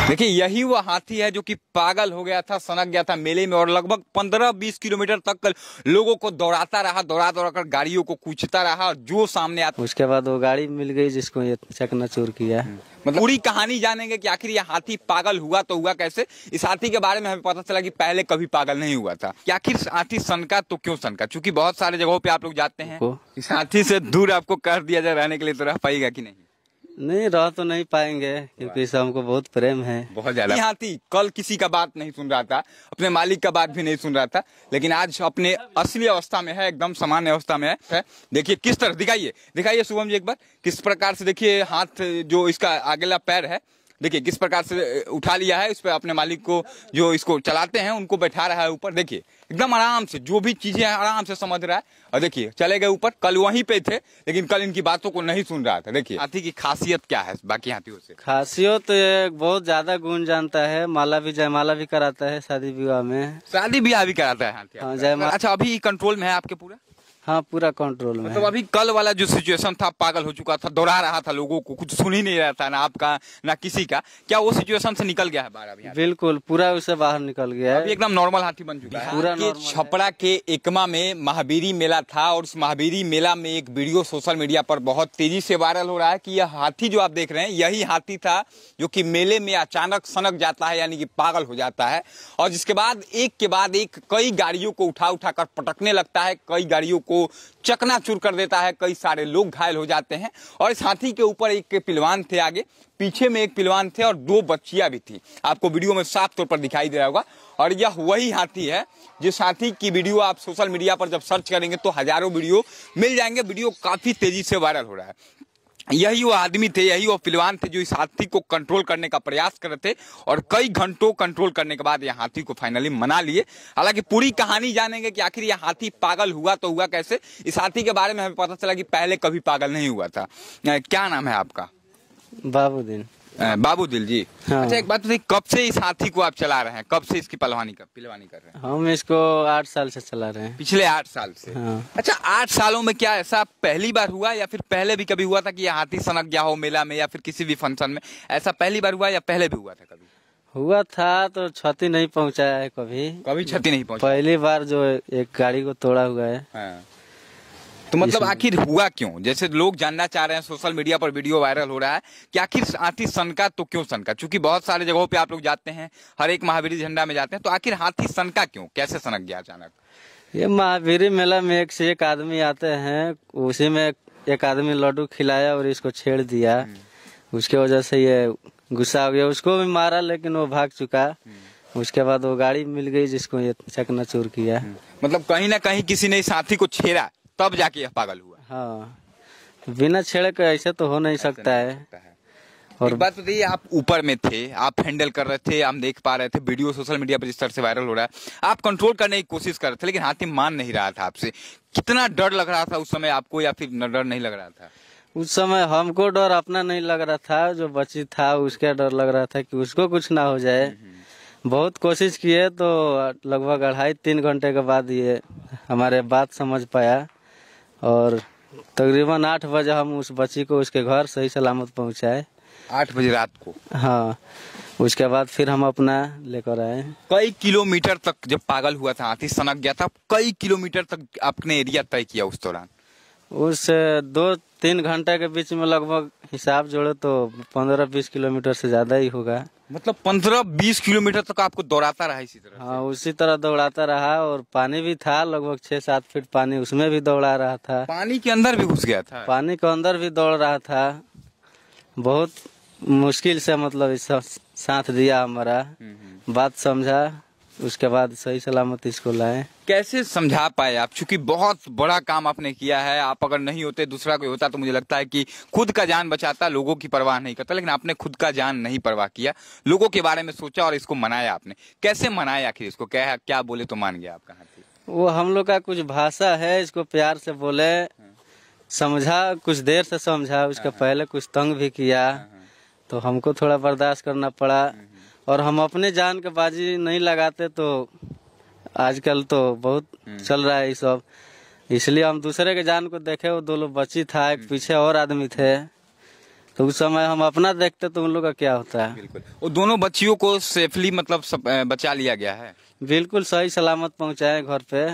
देखिए यही वो हाथी है जो कि पागल हो गया था, सनक गया था मेले में और लगभग 15-20 किलोमीटर तक लोगों को दौड़ा कर गाड़ियों को कूचता रहा और जो सामने आता। उसके बाद वो गाड़ी मिल गई जिसको ये चकनाचूर किया। मतलब पूरी कहानी जानेंगे कि आखिर ये हाथी पागल हुआ तो हुआ कैसे। इस हाथी के बारे में हमें पता चला कि पहले कभी पागल नहीं हुआ था कि आखिर हाथी सनका तो क्यों सनका, क्योंकि बहुत सारे जगहों पे आप लोग जाते हैं, इस हाथी से दूर आपको कर दिया जाए रहने के लिए, तो रह पाएगा कि नहीं? नहीं, रह तो नहीं पाएंगे क्योंकि इससे हमको बहुत प्रेम है, बहुत ज्यादा। हाथी कल किसी का बात नहीं सुन रहा था, अपने मालिक का बात भी नहीं सुन रहा था, लेकिन आज अपने असली अवस्था में है, एकदम सामान्य अवस्था में है। देखिए किस तरह, दिखाइए शुभम जी एक बार, किस प्रकार से देखिए हाथ जो इसका अगला पैर है, देखिए किस प्रकार से उठा लिया है, इस पर अपने मालिक को जो इसको चलाते हैं उनको बैठा रहा है ऊपर। देखिए एकदम आराम से जो भी चीजें हैं आराम से समझ रहा है। और देखिए चले गए ऊपर, कल वहीं पे थे लेकिन कल इनकी बातों को नहीं सुन रहा था। देखिए हाथी की खासियत क्या है बाकी हाथियों से? खासियत बहुत ज्यादा गुण जानता है, माला भी जयमाला भी कराता है, शादी विवाह में शादी ब्याह भी कराता है हाथी। हाँ, जयमाला। अच्छा अभी कंट्रोल में है आपके पूरा? हाँ, पूरा कंट्रोल में। मतलब अभी कल वाला जो सिचुएशन था, पागल हो चुका था, दौड़ा रहा था लोगों को, कुछ सुन ही नहीं रहा था ना आपका ना किसी का, क्या वो सिचुएशन से निकल गया है बाहर अभी? बिल्कुल पूरा उससे बाहर निकल गया है, अभी एकदम नॉर्मल हाथी बन चुका है। पूरा छपरा के एकमा में महावीरी मेला था और उस महावीरी मेला में एक वीडियो सोशल मीडिया पर बहुत तेजी से वायरल हो रहा है कि यह हाथी जो आप देख रहे हैं यही हाथी था जो कि मेले में अचानक सनक जाता है, यानी कि पागल हो जाता है, और जिसके बाद एक के बाद एक कई गाड़ियों को उठा कर पटकने लगता है, कई गाड़ियों को चकनाचूर कर देता है, कई सारे लोग घायल हो जाते हैं। और इस हाथी के ऊपर एक पिलवान थे, आगे पीछे में एक पिलवान थे और 2 बच्चियां भी थी, आपको वीडियो में साफ तौर पर दिखाई दे रहा होगा। और यह वही हाथी है जिस हाथी की वीडियो आप सोशल मीडिया पर जब सर्च करेंगे तो हजारों वीडियो मिल जाएंगे। वीडियो काफी तेजी से वायरल हो रहा है। यही वो आदमी थे, यही वो पिलवान थे जो इस हाथी को कंट्रोल करने का प्रयास कर रहे थे और कई घंटों कंट्रोल करने के बाद यह हाथी को फाइनली मना लिए। हालांकि पूरी कहानी जानेंगे कि आखिर यह हाथी पागल हुआ तो हुआ कैसे। इस हाथी के बारे में हमें पता चला कि पहले कभी पागल नहीं हुआ था। क्या नाम है आपका? बाबूदिन। बाबूदिल जी। हाँ। अच्छा एक बात बताइए, कब से इस हाथी को आप चला रहे हैं, कब से इसकी पिलवानी कर रहे हैं? हम इसको 8 साल से चला रहे हैं। पिछले 8 साल से? हाँ। अच्छा 8 सालों में क्या ऐसा पहली बार हुआ या फिर पहले भी कभी हुआ था कि यह हाथी सनक गया हो मेला में या फिर किसी भी फंक्शन में? ऐसा पहली बार हुआ या पहले भी हुआ था कभी? हुआ था तो क्षति नहीं पहुंचाया है कभी क्षति नहीं पहुंचा। पहली बार जो एक गाड़ी को तोड़ा हुआ है। हाँ। तो मतलब आखिर हुआ क्यों? जैसे लोग जानना चाह रहे हैं, सोशल मीडिया पर वीडियो वायरल हो रहा है कि आखिर हाथी सनका तो क्यों सनका, क्योंकि बहुत सारे जगहों पे आप लोग जाते हैं, हर एक महावीरी झंडा में जाते हैं, तो आखिर हाथी सनका क्यों, कैसे सनक गया अचानक? ये महावीरी मेला में एक से एक आदमी आते हैं, उसी में एक आदमी लड्डू खिलाया और इसको छेड़ दिया, उसके वजह से ये गुस्सा हो गया, उसको भी मारा लेकिन वो भाग चुका। उसके बाद वो गाड़ी मिल गई जिसको ये चकनाचूर किया। मतलब कहीं ना कहीं किसी ने इस हाथी को छेड़ा तब जाके यह पागल हुआ। हाँ, बिना छेड़े के ऐसे तो हो नहीं सकता है। और एक बात बताइए, आप ऊपर में थे, आप हैंडल कर रहे थे, हम देख पा रहे थे वीडियो सोशल मीडिया पर जिस तरह से वायरल हो रहा है, आप कंट्रोल करने की कोशिश कर रहे थे लेकिन हाथी मान नहीं रहा था आपसे। कितना डर लग रहा था उस समय आपको या फिर डर नहीं लग रहा था? उस समय हमको डर अपना नहीं लग रहा था, जो बच्ची था उसका डर लग रहा था कि उसको कुछ ना हो जाए। बहुत कोशिश किए तो लगभग 2.5-3 घंटे के बाद ये हमारे बात समझ पाया और तकरीबन 8 बजे हम उस बच्ची को उसके घर सही सलामत पहुंचाए। 8 बजे रात को? हाँ, उसके बाद फिर हम अपना लेकर आए। कई किलोमीटर तक जब पागल हुआ था, हाथी सनक गया था, कई किलोमीटर तक आपने एरिया तय किया उस दौरान? उस 2-3 घंटे के बीच में लगभग हिसाब जोड़े तो 15-20 किलोमीटर से ज्यादा ही होगा। मतलब 15-20 किलोमीटर तक आपको दौड़ाता रहा इसी तरह? हाँ, उसी तरह दौड़ाता रहा और पानी भी था, लगभग 6-7 फीट पानी, उसमें भी दौड़ा रहा था। पानी के अंदर भी घुस गया था? पानी के अंदर भी दौड़ रहा था। बहुत मुश्किल से मतलब इस साथ दिया हमारा, बात समझा, उसके बाद सही सलामत इसको लाए। कैसे समझा पाए आप, चूंकि बहुत बड़ा काम आपने किया है, आप अगर नहीं होते दूसरा कोई होता तो मुझे लगता है कि खुद का जान बचाता, लोगों की परवाह नहीं करता, लेकिन आपने खुद का जान नहीं परवाह किया, लोगों के बारे में सोचा और इसको मनाया आपने। कैसे मनाया आखिर इसको, क्या बोले तो मान गया आपका हाथी? वो हम लोग का कुछ भाषा है, इसको प्यार से बोले, समझा, कुछ देर से समझा, उसके पहले कुछ तंग भी किया तो हमको थोड़ा बर्दाश्त करना पड़ा। और हम अपने जान के बाजी नहीं लगाते तो आजकल तो बहुत चल रहा है ये सब, इसलिए हम दूसरे के जान को देखे। वो 2 लोग बच्ची था, एक पीछे और आदमी थे, तो उस समय हम अपना देखते तो उन लोग का क्या होता है। बिल्कुल। वो दोनों बच्चियों को सेफली मतलब बचा लिया गया है। बिल्कुल सही सलामत पहुंचाए घर पे।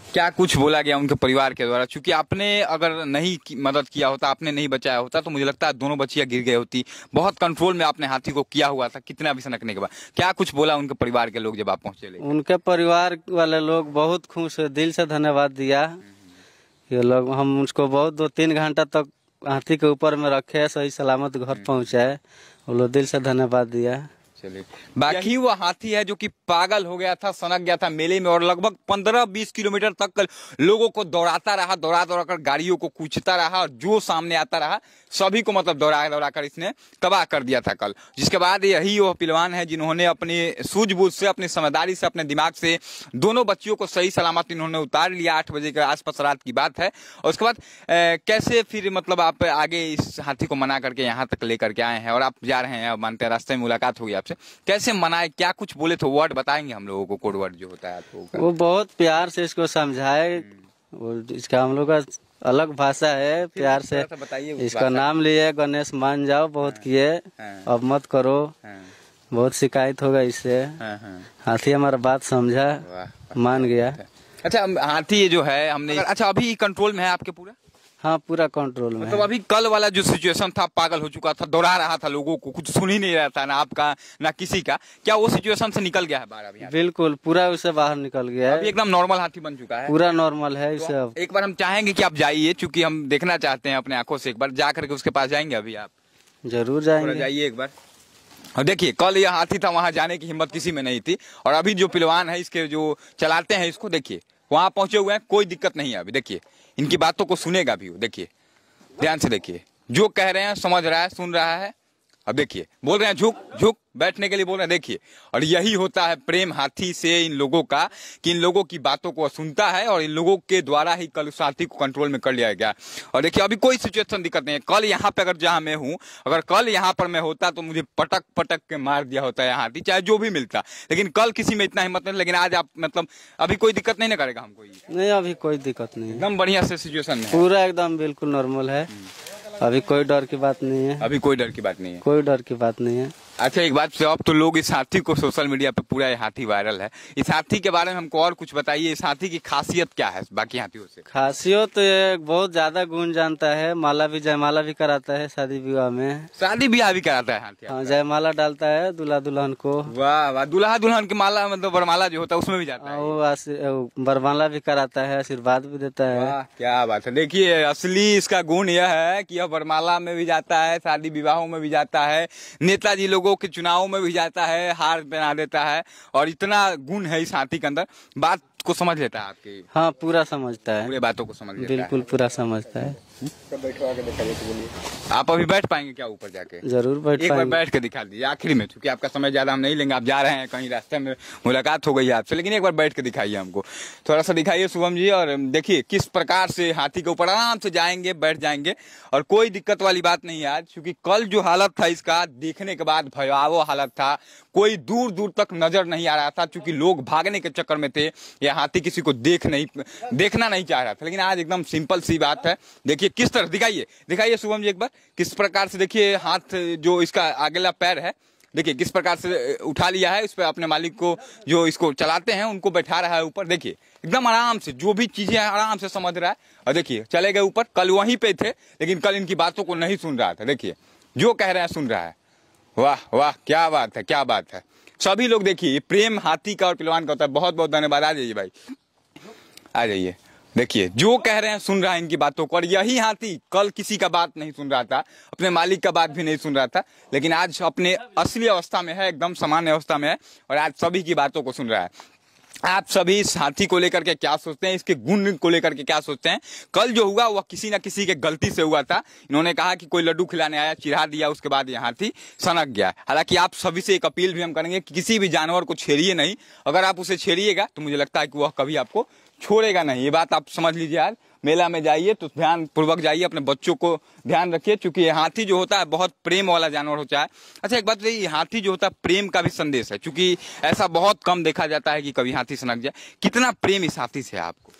क्या कुछ बोला गया उनके परिवार के द्वारा? क्योंकि आपने अगर नहीं मदद किया होता, आपने नहीं बचाया होता, तो मुझे लगता है दोनों बच्चियां गिर गई होती। बहुत कंट्रोल में आपने हाथी को किया हुआ था, कितना भी सनकने के बाद। क्या कुछ बोला उनके परिवार के लोग जब आप पहुंचे? उनके परिवार वाले लोग बहुत खुश हुए, दिल से धन्यवाद दिया। ये लोग हम उसको बहुत 2-3 घंटा तक हाथी के ऊपर में रखे, सही सलामत घर पहुंचाए। वो लोग दिल से धन्यवाद दिया। बाकी वो हाथी है जो कि पागल हो गया था, सनक गया था मेले में, और लगभग 15-20 किलोमीटर तक लोगों को दौड़ा कर गाड़ियों को कूचता रहा, और जो सामने आता रहा सभी को मतलब दौड़ा कर इसने तबाह कर दिया था कल। जिसके बाद यही वो पहलवान है जिन्होंने अपनी सूझबूझ से, अपनी समझदारी से, अपने दिमाग से दोनों बच्चियों को सही सलामत इन्होंने उतार लिया। 8 बजे के आसपास रात की बात है। और उसके बाद कैसे फिर मतलब आप आगे इस हाथी को मना करके यहाँ तक लेकर के आए हैं, और आप जा रहे हैं, मानते हैं रास्ते में मुलाकात हुई आपसे, कैसे मनाए, क्या कुछ बोले थे? वर्ड बताएंगे हम लोगों को, कोड वर्ड जो होता है आपको? वो बहुत प्यार से इसको समझाए। वो इसका हम लोग का अलग भाषा है, प्यार से बताइए। इसका नाम लिए गणेश मान जाओ, बहुत किए, अब मत करो, बहुत शिकायत होगा इससे। हाथी हमारा बात समझा, मान गया। अच्छा, हाथी ये जो है हमने, अच्छा अभी कंट्रोल में है आपके पूरा? हाँ, पूरा कंट्रोल में। मतलब अभी कल वाला जो सिचुएशन था, पागल हो चुका था, दौड़ा रहा था लोगों को, कुछ सुन ही नहीं रहा था, ना आपका ना किसी का, क्या वो सिचुएशन से निकल गया है बाहर अभी? बिल्कुल पूरा उससे बाहर निकल गया है, अभी एकदम नॉर्मल हाथी बन चुका है, पूरा नॉर्मल है इसे। अब एक बार हम चाहेंगे कि आप जाइए, चूंकि हम देखना चाहते हैं अपने आंखों से, एक बार जा करके उसके पास जाएंगे अभी? आप जरूर जाएंगे, जाइए एक बार। और देखिए, कल यह हाथी था, वहां जाने की हिम्मत किसी में नहीं थी, और अभी जो पहलवान है इसके जो चलाते हैं इसको, देखिए वहां पहुंचे हुए हैं, कोई दिक्कत नहीं है अभी। देखिए इनकी बातों को सुनेगा भी वो, देखिए ध्यान से देखिए, जो कह रहे हैं समझ रहा है, सुन रहा है। अब देखिए बोल रहे हैं झुक झुक, बैठने के लिए बोल रहे हैं, देखिए। और यही होता है प्रेम हाथी से इन लोगों का, कि इन लोगों की बातों को सुनता है, और इन लोगों के द्वारा ही कल उस हाथी को कंट्रोल में कर लिया गया। और देखिए अभी कोई सिचुएशन दिक्कत नहीं है। कल यहाँ पे अगर जहाँ मैं हूँ, अगर कल यहाँ पर मैं होता तो मुझे पटक पटक के मार दिया होता है हाथी, चाहे जो भी मिलता। लेकिन कल किसी में इतना हिम्मत नहीं, लेकिन आज आप मतलब अभी कोई दिक्कत नहीं ना करेगा हमको? नहीं, अभी कोई दिक्कत नहीं, एकदम बढ़िया से सिचुएशन है, पूरा एकदम बिल्कुल नॉर्मल है। अभी कोई डर की बात नहीं है, अभी कोई डर की बात नहीं है, कोई डर की बात नहीं है। अच्छा एक बात से, अब तो लोग इस हाथी को सोशल मीडिया पे पूरा ये हाथी वायरल है, इस हाथी के बारे में हमको और कुछ बताइए। इस हाथी की खासियत क्या है बाकी हाथियों से? खासियत तो ये बहुत ज्यादा गुण जानता है, माला भी, जयमाला भी कराता है शादी विवाह में। शादी ब्याह भी कराता है हाथी? हाँ, जयमाला डालता है दूल्हा दुल्हन को। वाह वाह, दूल्हा दुल्हन की माला मतलब वरमाला जो होता है उसमें भी जाता है? वो वरमाला भी कराता है, आशीर्वाद भी देता है। वाह क्या बात है। देखिए असली इसका गुण यह है कि यह वरमाला में भी जाता है, शादी विवाहों में भी जाता है, नेताजी लोगों के चुनावों में भी जाता है, हार बना देता है, और इतना गुण है इस हाथी के अंदर। बात को समझ लेता है आपकी? हाँ, पूरा समझता है, पूरे बातों को समझ लेता है, बिल्कुल पूरा समझता है। आप अभी बैठ पाएंगे क्या ऊपर जाके? जरूर बैठ एक बार बैठ के दिखा दीजिए आखिरी में, क्योंकि आपका समय ज्यादा हम नहीं लेंगे, आप जा रहे हैं कहीं, रास्ते में मुलाकात हो गई है आपसे, लेकिन एक बार बैठ के दिखाइए हमको, थोड़ा सा दिखाइए शुभम जी। और देखिए किस प्रकार से हाथी के ऊपर आराम से जाएंगे, बैठ जाएंगे, और कोई दिक्कत वाली बात नहीं है आज, क्योंकि कल जो हालत था इसका देखने के बाद भयावह हालत था, कोई दूर दूर तक नजर नहीं आ रहा था, क्योंकि लोग भागने के चक्कर में थे, यह हाथी किसी को देखना नहीं चाह रहा था। लेकिन आज एकदम सिंपल सी बात है, देखिए किस तरह, दिखाइए शुभम जी एक बार, किस प्रकार से देखिए हाथ जो इसका आगेला पैर है, देखिए किस प्रकार से उठा लिया है, इस पर अपने मालिक को जो इसको चलाते हैं उनको बैठा रहा है ऊपर। देखिए एकदम आराम से जो भी चीजें आराम से समझ रहा है, और देखिए चले गए ऊपर। कल वहीं पे थे, लेकिन कल इनकी बातों को नहीं सुन रहा था, देखिए जो कह रहे हैं सुन रहा है। वाह वाह, क्या बात है, क्या बात है। सभी लोग देखिए, प्रेम हाथी का और पहलवान का होता है। बहुत बहुत धन्यवाद, आ जाइए भाई, आ जाइए। देखिए जो कह रहे हैं सुन रहा है इनकी बातों को, और यही हाथी कल किसी का बात नहीं सुन रहा था, अपने मालिक का बात भी नहीं सुन रहा था, लेकिन आज अपने असली अवस्था में है, एकदम सामान्य अवस्था में है, और आज सभी की बातों को सुन रहा है। आप सभी इस हाथी को लेकर के क्या सोचते हैं, इसके गुण को लेकर के क्या सोचते हैं? कल जो हुआ वह किसी न किसी के गलती से हुआ था। इन्होंने कहा कि कोई लड्डू खिलाने आया, चिढ़ा दिया, उसके बाद ये हाथी सनक गया। हालांकि आप सभी से एक अपील भी हम करेंगे कि किसी भी जानवर को छेड़िए नहीं, अगर आप उसे छेड़िएगा तो मुझे लगता है कि वह कभी आपको छोड़ेगा नहीं। ये बात आप समझ लीजिए। आज मेला में जाइए तो ध्यान पूर्वक जाइए, अपने बच्चों को ध्यान रखिए, क्योंकि ये हाथी जो होता है बहुत प्रेम वाला जानवर होता है। अच्छा एक बात बताइए, हाथी जो होता है प्रेम का भी संदेश है, क्योंकि ऐसा बहुत कम देखा जाता है कि कभी हाथी सनक जाए। कितना प्रेम इस हाथी से है आपको?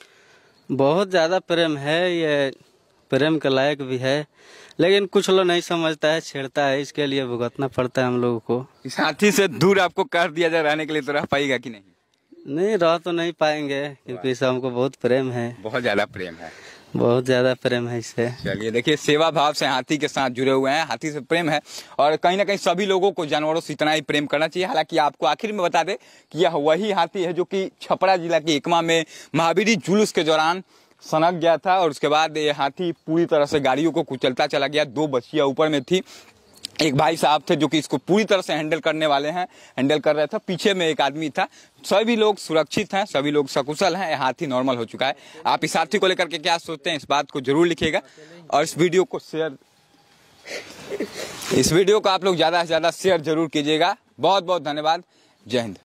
बहुत ज्यादा प्रेम है, ये प्रेम के लायक भी है, लेकिन कुछ लोग नहीं समझता है, छेड़ता है, इसके लिए भुगतना पड़ता है हम लोगों को। इस हाथी से दूर आपको कर दिया जाए रहने के लिए, तो रह पाएगा कि नहीं? नहीं, रह तो नहीं पाएंगे, क्योंकि इससे हमको बहुत प्रेम है, बहुत ज्यादा प्रेम है, बहुत ज्यादा प्रेम है इससे। चलिए देखिए, सेवा भाव से हाथी के साथ जुड़े हुए हैं, हाथी से प्रेम है। और कहीं ना कहीं सभी लोगों को जानवरों से इतना ही प्रेम करना चाहिए। हालांकि आपको आखिर में बता दें कि यह वही हाथी है जो कि छपरा जिला के एकमा में महावीरी जुलूस के दौरान सनक गया था, और उसके बाद ये हाथी पूरी तरह से गाड़ियों को कुचलता चला गया। 2 बच्चियां ऊपर में थी, एक भाई साहब थे जो कि इसको पूरी तरह से हैंडल करने वाले हैं, हैंडल कर रहे थे, पीछे में एक आदमी था। सभी लोग सुरक्षित हैं, सभी लोग सकुशल हैं, हाथी नॉर्मल हो चुका है। आप इस हाथी को लेकर के क्या सोचते हैं, इस बात को जरूर लिखिएगा, और इस वीडियो को आप लोग ज्यादा से ज्यादा शेयर जरूर कीजिएगा। बहुत बहुत धन्यवाद। जय हिंद।